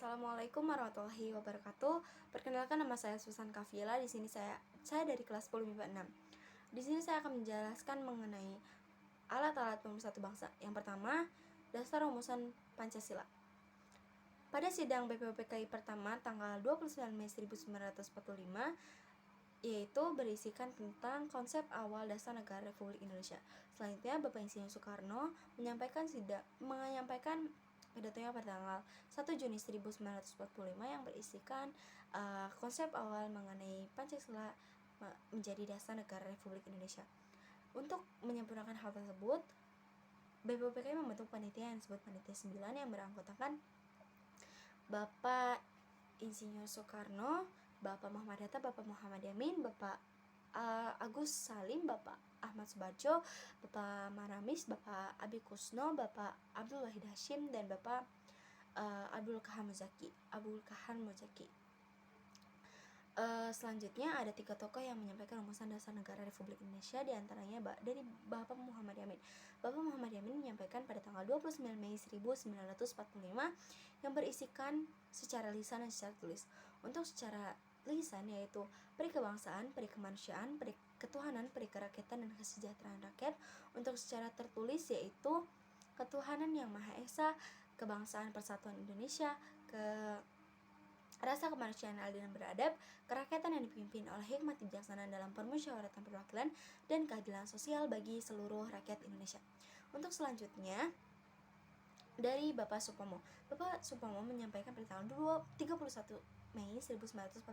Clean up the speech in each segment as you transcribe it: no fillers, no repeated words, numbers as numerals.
Assalamualaikum warahmatullahi wabarakatuh. Perkenalkan, nama saya Susan Kafila. Di sini saya dari kelas 10 MIPA 6. Di sini saya akan menjelaskan mengenai alat-alat pemersatu bangsa. Yang pertama, dasar rumusan Pancasila. Pada sidang BPUPKI pertama tanggal 29 Mei 1945, yaitu berisikan tentang konsep awal dasar negara Republik Indonesia. Selanjutnya, Bapak Insinyur Soekarno menyampaikan pidatonya pada tanggal 1 Juni 1945 yang berisikan konsep awal mengenai Pancasila menjadi dasar negara Republik Indonesia. Untuk menyempurnakan hal tersebut, BPUPKI membentuk panitia yang disebut Panitia 9 yang beranggotakan Bapak Insinyur Soekarno, Bapak Muhammad Hatta, Bapak Muhammad Yamin, Bapak Agus Salim, Bapak Ahmad Subarjo, Bapak Maramis, Bapak Abi Kusno, Bapak Abdul Wahid Hashim, dan Bapak Abdul Kahan Muzaki. Selanjutnya ada 3 tokoh yang menyampaikan rumusan dasar negara Republik Indonesia, diantaranya dari Bapak Muhammad Yamin. Bapak Muhammad Yamin menyampaikan pada tanggal 29 Mei 1945 yang berisikan secara lisan dan secara tulis. Untuk secara lisan yaitu peri kebangsaan, peri kemanusiaan, peri ketuhanan, peri kerakyatan, dan kesejahteraan rakyat. Untuk secara tertulis yaitu ketuhanan yang Maha Esa, kebangsaan persatuan Indonesia, rasa kemanusiaan adil dan beradab, kerakyatan yang dipimpin oleh hikmat bijaksanaan dalam permusyawaratan perwakilan, dan keadilan sosial bagi seluruh rakyat Indonesia. Untuk selanjutnya dari Bapak Supomo. Bapak Supomo menyampaikan pada tanggal 31 Mei 1945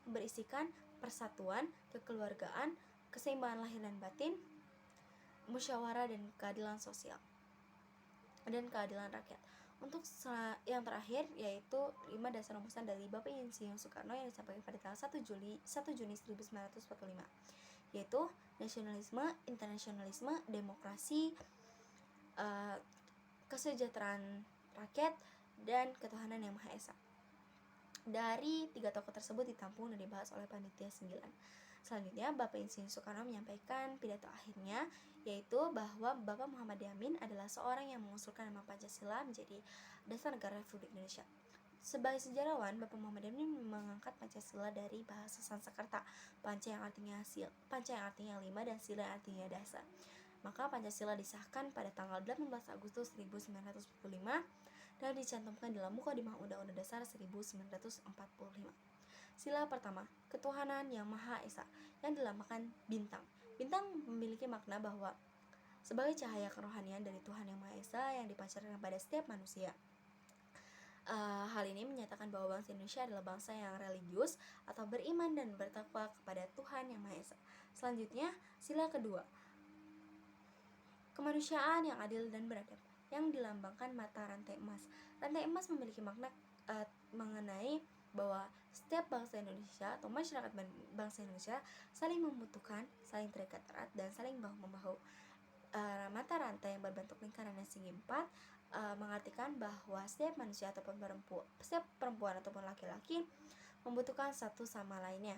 yang berisikan persatuan, kekeluargaan, keseimbangan lahir dan batin, musyawarah dan keadilan sosial, dan keadilan rakyat. Untuk yang terakhir yaitu 5 dasar rumusan dari Bapak Insinyur Soekarno yang disampaikan pada tanggal 1 Juni 1945, yaitu nasionalisme, internasionalisme, demokrasi, kesejahteraan rakyat, dan ketuhanan yang Maha Esa. Dari 3 tokoh tersebut ditampung dan dibahas oleh Panitia 9. Selanjutnya, Bapak Insinyur Soekarno menyampaikan pidato akhirnya, yaitu bahwa Bapak Muhammad Yamin adalah seorang yang mengusulkan nama Pancasila menjadi dasar negara Republik Indonesia. Sebagai sejarawan, Bapak Muhammad Yamin mengangkat Pancasila dari bahasa Sanskerta, panca yang artinya 5, dan sila yang artinya dasar. Maka Pancasila disahkan pada tanggal 18 Agustus 1945 dan dicantumkan dalam Mukadimah Undang-Undang Dasar 1945. Sila pertama, ketuhanan yang Maha Esa, yang dilambangkan bintang. Bintang memiliki makna bahwa sebagai cahaya kerohanian dari Tuhan yang Maha Esa yang dipancarkan pada setiap manusia. Hal ini menyatakan bahwa bangsa Indonesia adalah bangsa yang religius atau beriman dan bertakwa kepada Tuhan yang Maha Esa. Selanjutnya, sila kedua, kemanusiaan yang adil dan beradab, yang dilambangkan mata rantai emas. Rantai emas memiliki makna mengenai bahwa setiap bangsa Indonesia atau masyarakat bangsa Indonesia saling membutuhkan, saling terikat erat, dan saling bahu-membahu. Mata rantai yang berbentuk lingkaran dan segi 4 mengartikan bahwa setiap manusia ataupun setiap perempuan ataupun laki-laki membutuhkan satu sama lainnya.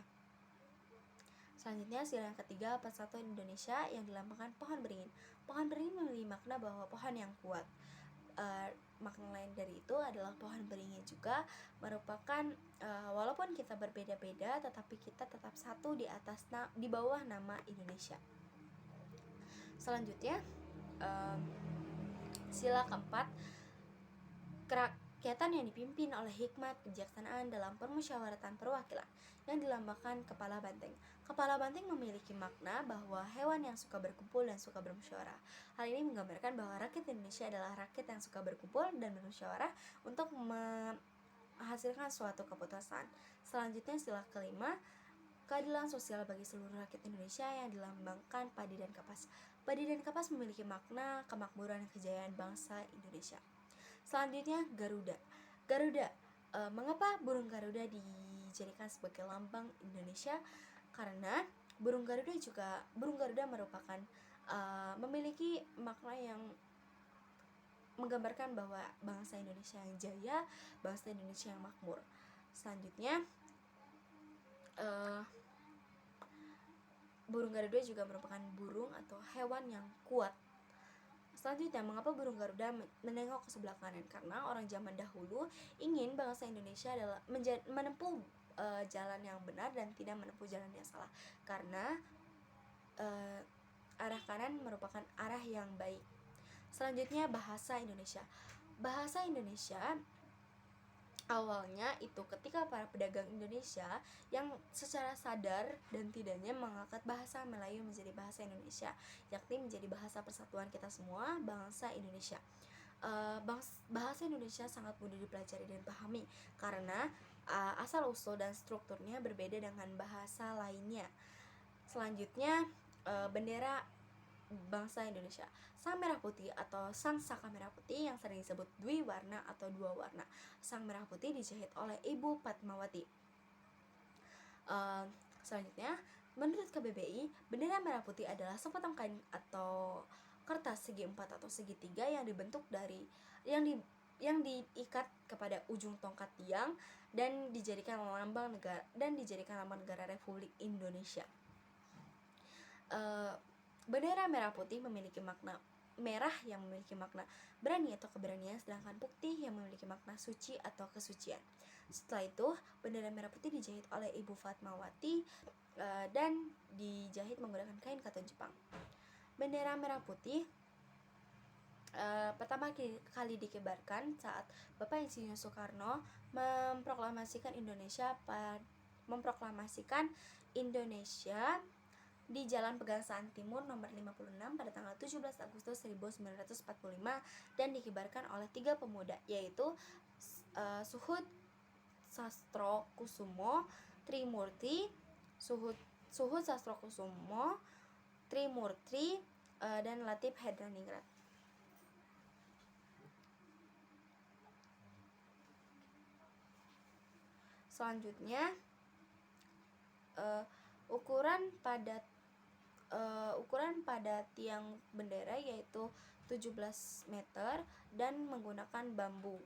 Selanjutnya, sila yang ketiga, persatuan Indonesia, yang dilambangkan pohon beringin. Pohon beringin memiliki makna bahwa pohon yang kuat. Makna lain dari itu adalah pohon beringin juga merupakan walaupun kita berbeda-beda, tetapi kita tetap satu di bawah nama Indonesia. Selanjutnya, sila keempat, kerakyatan yang dipimpin oleh hikmat kebijaksanaan dalam permusyawaratan perwakilan, yang dilambangkan kepala banteng. Kepala banteng memiliki makna bahwa hewan yang suka berkumpul dan suka bermusyawarah. Hal ini menggambarkan bahwa rakyat Indonesia adalah rakyat yang suka berkumpul dan bermusyawarah untuk menghasilkan suatu keputusan. Selanjutnya, sila kelima, keadilan sosial bagi seluruh rakyat Indonesia, yang dilambangkan padi dan kapas. Padi dan kapas memiliki makna kemakmuran dan kejayaan bangsa Indonesia. Selanjutnya, Garuda. Mengapa burung Garuda dijadikan sebagai lambang Indonesia? Karena burung Garuda merupakan memiliki makna yang menggambarkan bahwa bangsa Indonesia yang jaya, bangsa Indonesia yang makmur. Selanjutnya, burung Garuda juga merupakan burung atau hewan yang kuat. Selanjutnya, mengapa burung Garuda menengok ke sebelah kanan? Karena orang zaman dahulu ingin bangsa Indonesia adalah menempuh jalan yang benar dan tidak menempuh jalan yang salah. Karena arah kanan merupakan arah yang baik. Selanjutnya, bahasa Indonesia. Bahasa Indonesia awalnya itu ketika para pedagang Indonesia yang secara sadar dan tidaknya mengangkat bahasa Melayu menjadi bahasa Indonesia, yakni menjadi bahasa persatuan kita semua, bangsa Indonesia. Bahasa Indonesia sangat mudah dipelajari dan pahami karena asal usul dan strukturnya berbeda dengan bahasa lainnya. Selanjutnya, bendera bangsa Indonesia. Sang merah putih atau sang saka merah putih yang sering disebut dwi warna atau dua warna. Sang merah putih dijahit oleh Ibu Fatmawati. Selanjutnya, menurut KBBI, bendera merah putih adalah sepotong kain atau kertas segi empat atau segitiga yang dibentuk dari yang diikat kepada ujung tongkat tiang dan dijadikan lambang negara Republik Indonesia. Bendera merah putih memiliki makna merah yang memiliki makna berani atau keberanian, sedangkan putih yang memiliki makna suci atau kesucian. Setelah itu, bendera merah putih dijahit oleh Ibu Fatmawati dan dijahit menggunakan kain katun Jepang. Bendera merah putih pertama kali dikibarkan saat Bapak Insinyur Soekarno memproklamasikan Indonesia di Jalan Pegangsaan Timur nomor 56 pada tanggal 17 Agustus 1945 dan dikibarkan oleh 3 pemuda, yaitu Suhud Sastrokusumo Trimurti, Suhud Sastrokusumo Trimurti dan Latif Hedraningrat. Selanjutnya, ukuran pada tiang bendera yaitu 17 meter dan menggunakan bambu.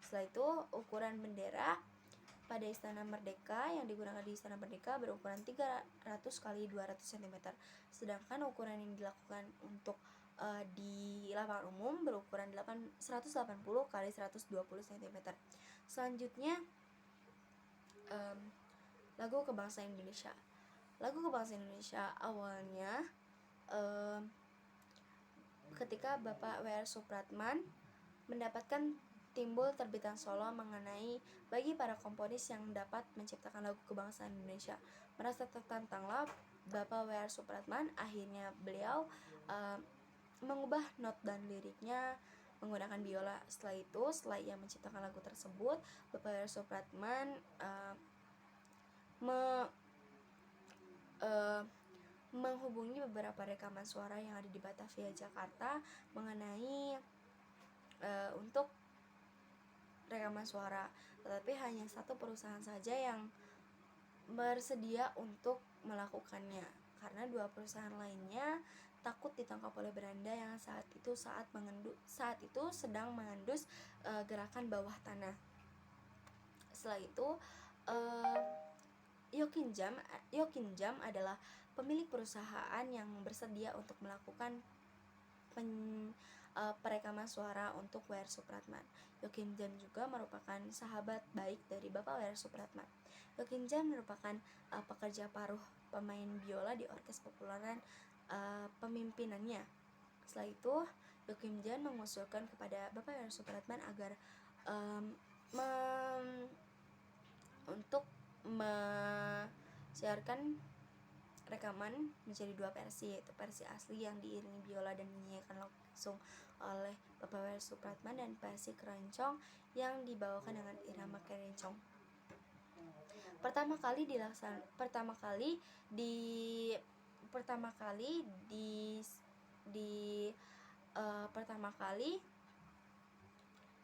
Setelah itu, ukuran bendera pada Istana Merdeka yang digunakan di Istana Merdeka berukuran 300 x 200 cm. Sedangkan ukuran yang dilakukan untuk di lapangan umum berukuran 180 x 120 cm. Selanjutnya, lagu kebangsaan Indonesia. Lagu kebangsaan Indonesia awalnya ketika Bapak W.R. Supratman mendapatkan timbul terbitan solo mengenai bagi para komponis yang dapat menciptakan lagu kebangsaan Indonesia. Merasa tertantanglah Bapak W.R. Supratman, akhirnya beliau mengubah not dan liriknya menggunakan biola. Setelah ia menciptakan lagu tersebut, Bapak W.R. Supratman menghubungi beberapa rekaman suara yang ada di Batavia, Jakarta mengenai untuk rekaman suara, tetapi hanya satu perusahaan saja yang bersedia untuk melakukannya karena 2 perusahaan lainnya takut ditangkap oleh Belanda yang saat itu sedang mengendus gerakan bawah tanah. Setelah itu, Yokinjam adalah pemilik perusahaan yang bersedia untuk melakukan perekaman suara untuk W.R. Supratman. Yokinjam juga merupakan sahabat baik dari Bapak W.R. Supratman. Yokinjam merupakan pekerja paruh pemain biola di orkes popularan pemimpinannya. Setelah itu, Yokinjam mengusulkan kepada Bapak W.R. Supratman agar untuk menyiarkan rekaman menjadi 2 versi, yaitu versi asli yang diiringi biola dan dinyanyikan langsung oleh Bapak W.R. Supratman dan versi keroncong yang dibawakan dengan irama keroncong. Pertama kali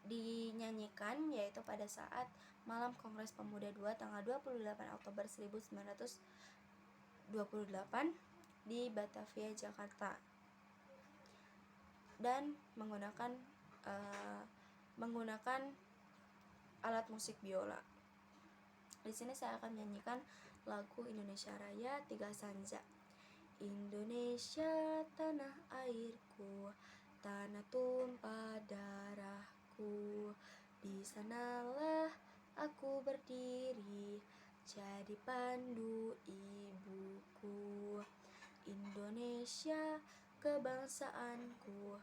dinyanyikan yaitu pada saat Malam Kongres Pemuda II tanggal 28 Oktober 1928 di Batavia, Jakarta, dan menggunakan alat musik biola. Di sini saya akan menyanyikan lagu Indonesia Raya 3 stanza. Indonesia tanah airku, tanah tumpah darahku. Di sanalah aku berdiri, jadi pandu ibuku. Indonesia kebangsaanku,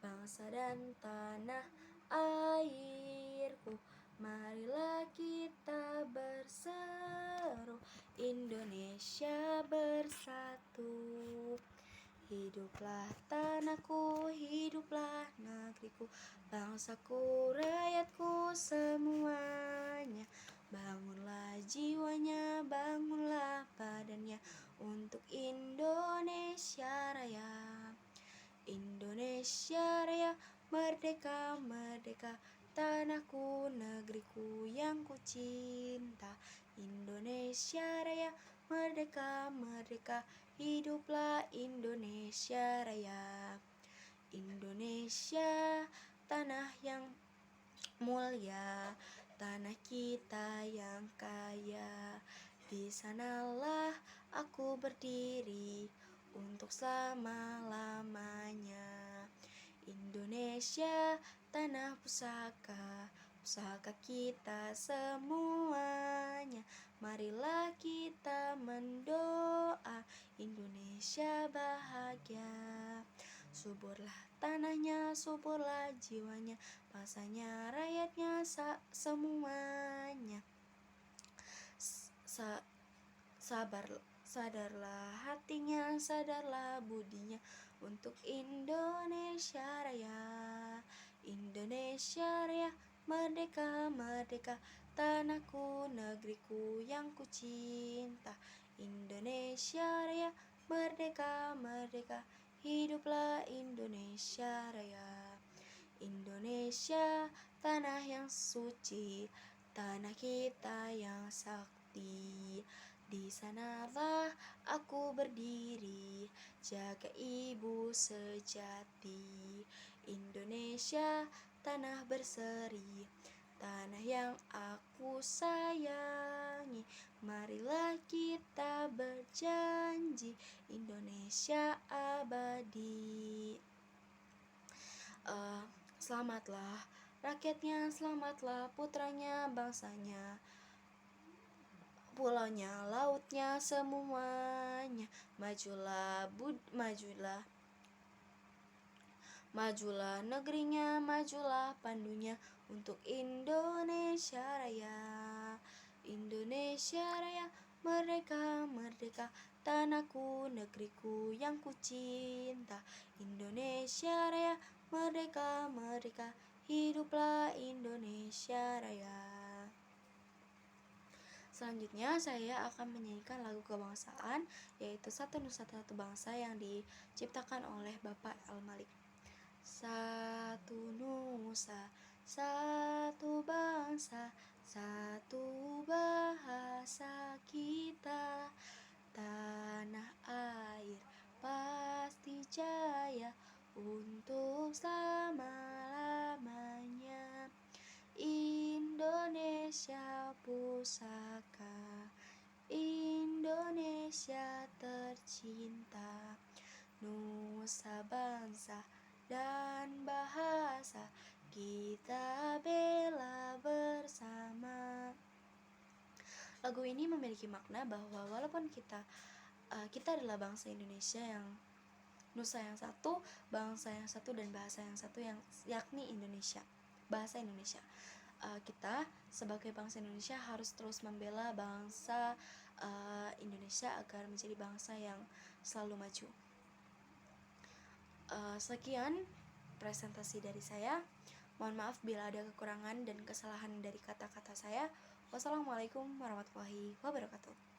bangsa dan tanah airku. Marilah kita berseru, Indonesia bersatu. Hiduplah tanahku, hiduplah negeriku, bangsaku, rakyatku semuanya. Bangunlah jiwanya, bangunlah badannya untuk Indonesia Raya. Indonesia Raya, merdeka, merdeka, tanahku, negeriku yang ku cinta. Indonesia Raya, merdeka, merdeka, hiduplah Indonesia Raya. Indonesia, tanah yang mulia, tanah kita yang kaya. Di sanalah aku berdiri untuk selama-lamanya. Indonesia, tanah pusaka, pusaka kita semuanya. Marilah kita mendoa Indonesia bahagia. Suburlah tanahnya, suburlah jiwanya, bangsanya, rakyatnya, semuanya. Sadarlah hatinya, sadarlah budinya untuk Indonesia Raya. Indonesia Raya, merdeka, merdeka, tanahku, negeriku yang ku cinta. Indonesia Raya, merdeka, merdeka, hiduplah Indonesia Raya. Indonesia, tanah yang suci, tanah kita yang sakti. Di sanalah aku berdiri, jaga ibu sejati. Indonesia, tanah berseri, tanah yang aku sayangi. Marilah kita berjanji, Indonesia abadi. Selamatlah rakyatnya, selamatlah putranya, bangsanya, pulaunya, lautnya, semuanya. Majulah majulah negerinya, majulah pandunya untuk Indonesia Raya. Indonesia Raya, merdeka, merdeka, tanahku, negeriku yang ku cinta. Indonesia Raya, merdeka, merdeka, hiduplah Indonesia Raya. Selanjutnya saya akan menyanyikan lagu kebangsaan, yaitu Satu Nusa Satu Bangsa, yang diciptakan oleh Bapak Al-Malik. Satu nusa, satu bangsa, satu bahasa kita. Tanah air pasti jaya untuk selama-lamanya. Indonesia pusaka, Indonesia tercinta, nusa bangsa dan bahasa kita bela bersama. Lagu ini memiliki makna bahwa walaupun kita adalah bangsa Indonesia yang nusa yang satu, bangsa yang satu, dan bahasa yang satu, yang yakni Indonesia, bahasa Indonesia. Kita sebagai bangsa Indonesia harus terus membela bangsa Indonesia agar menjadi bangsa yang selalu maju. Sekian presentasi dari saya. Mohon maaf bila ada kekurangan dan kesalahan dari kata-kata saya. Wassalamualaikum warahmatullahi wabarakatuh.